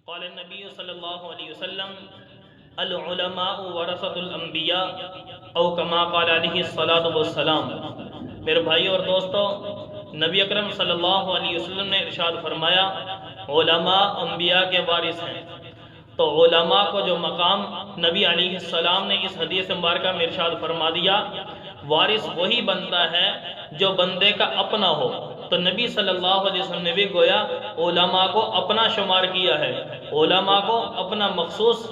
قال النبی صلی اللہ علیہ وسلم العلماء ورثۃ الانبیاء او کما قال علیہ الصلاۃ والسلام۔ میرے بھائی اور دوستو، نبی اکرم صلی اللہ علیہ وسلم نے ارشاد فرمایا علماء انبیاء کے وارث ہیں۔ تو علماء کو جو مقام نبی علیہ السلام نے اس حدیث مبارکہ میں ارشاد فرما دیا، وارث وہی بنتا ہے جو بندے کا اپنا ہو۔ تو نبی صلی اللہ علیہ وسلم نے بھی گویا علماء کو اپنا شمار کیا ہے، علماء کو اپنا مخصوص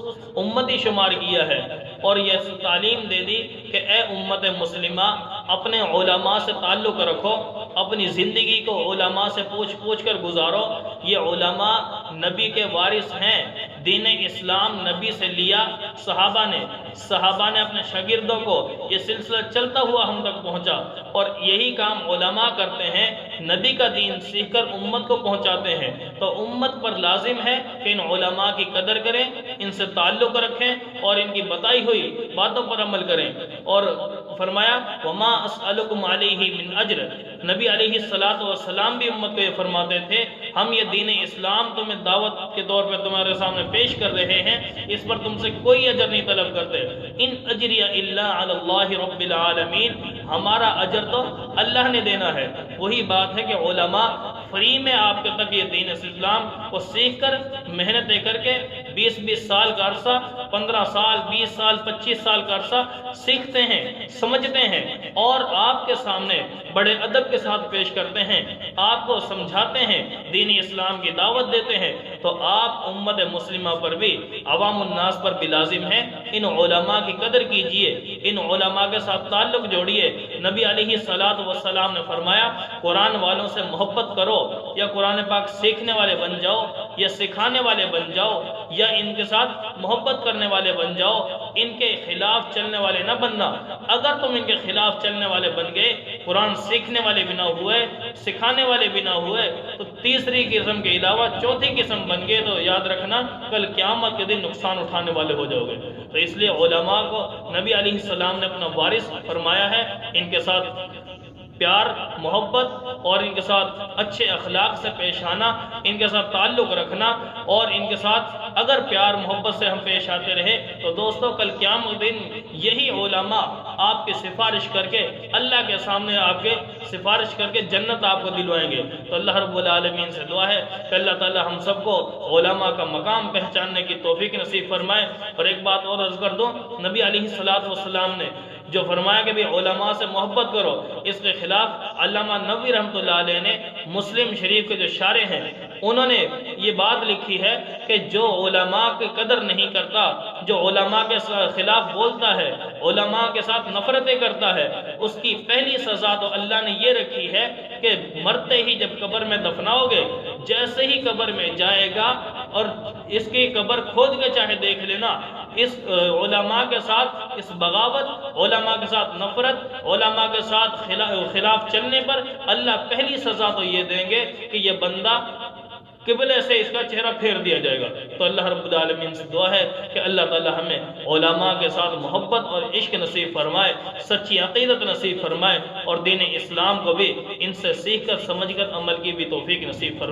امتی شمار کیا ہے، اور یہ تعلیم دے دی کہ اے امت مسلمہ اپنے علماء سے تعلق رکھو، اپنی زندگی کو علماء سے پوچھ کر گزارو۔ یہ علماء نبی کے وارث ہیں۔ دین اسلام نبی سے لیا صحابہ نے اپنے شاگردوں کو، یہ سلسلہ چلتا ہوا ہم تک پہنچا، اور یہی کام علماء کرتے ہیں، نبی کا دین سیکھ کر امت کو پہنچاتے ہیں۔ تو امت پر لازم ہے کہ ان علماء کی قدر کریں، ان سے تعلق رکھیں اور ان کی بتائی ہوئی باتوں پر عمل کریں۔ اور فرمایا وما اسألکم علیہ من اجر، نبی علیہ السلام بھی امت کو یہ فرماتے تھے ہم یہ دین اسلام تمہیں دعوت کے طور پہ تمہارے سامنے پیش کر رہے ہیں، اس پر تم سے کوئی اجر نہیں طلب کرتے۔ ان اجری الا علی اللہ رب العالمین، ہمارا اجر تو اللہ نے دینا ہے۔ وہی بات ہے کہ علماء فری میں آپ کے تک یہ دین اسلام کو سیکھ کر، محنتیں کر کے 20 سال کا عرصہ، 15 سال، 20 سال، 25 سال کا عرصہ سیکھتے ہیں، سمجھتے ہیں، اور آپ کے سامنے بڑے ادب کے ساتھ پیش کرتے ہیں، آپ کو سمجھاتے ہیں، دین اسلام کی دعوت دیتے ہیں۔ تو آپ امت مسلمہ پر بھی، عوام الناس پر بھی لازم ہے ان علماء کی قدر کیجئے، ان علماء کے ساتھ تعلق جوڑیے۔ نبی علیہ السلام نے فرمایا قرآن والوں سے محبت کرو، یا قرآن پاک سیکھنے والے بن جاؤ، یا سکھانے والے بن جاؤ، یا ان کے ساتھ محبت کرنے والے بن جاؤ، ان کے خلاف چلنے والے نہ بننا۔ اگر تم ان کے خلاف چلنے والے بن گئے، قرآن سیکھنے والے بھی نہ ہوئے، سکھانے والے بھی نہ ہوئے، تو تیسری قسم کے علاوہ چوتھی قسم بن گئے، تو یاد رکھنا کل قیامت کے دن نقصان اٹھانے والے ہو جاؤ گے۔ تو اس لیے علماء کو نبی علیہ السلام نے اپنا وارث فرمایا ہے، ان کے ساتھ پیار، محبت اور ان کے ساتھ اچھے اخلاق سے پیش آنا، ان کے ساتھ تعلق رکھنا، اور ان کے ساتھ اگر پیار محبت سے ہم پیش آتے رہے تو دوستو کل قیامت دن یہی علماء آپ کی سفارش کر کے اللہ کے سامنے آپ کے سفارش کر کے جنت آپ کو دلوائیں گے۔ تو اللہ رب العالمین سے دعا ہے کہ اللہ تعالی ہم سب کو علماء کا مقام پہچاننے کی توفیق نصیب فرمائے۔ اور ایک بات اور عرض کر دوں، نبی علیہ السلام نے جو فرمایا کہ بھی علماء سے محبت کرو، اس کے خلاف علامہ نووی رحمۃ اللہ علیہ نے مسلم شریف کے جو شارح ہیں انہوں نے یہ بات لکھی ہے کہ جو علماء کی قدر نہیں کرتا، جو علماء کے خلاف بولتا ہے، علماء کے ساتھ نفرتیں کرتا ہے، اس کی پہلی سزا تو اللہ نے یہ رکھی ہے کہ مرتے ہی جب قبر میں دفناؤ گے، جیسے ہی قبر میں جائے گا اور اس کی قبر کھود کے چاہے دیکھ لینا، اس علماء کے ساتھ اس بغاوت، علماء کے ساتھ نفرت، علماء کے ساتھ خلاف چلنے پر اللہ پہلی سزا تو یہ دیں گے کہ یہ بندہ قبلے سے اس کا چہرہ پھیر دیا جائے گا۔ تو اللہ رب العالمین سے دعا ہے کہ اللہ تعالی ہمیں علماء کے ساتھ محبت اور عشق نصیب فرمائے، سچی عقیدت نصیب فرمائے، اور دین اسلام کو بھی ان سے سیکھ کر سمجھ کر عمل کی بھی توفیق نصیب فرمائے۔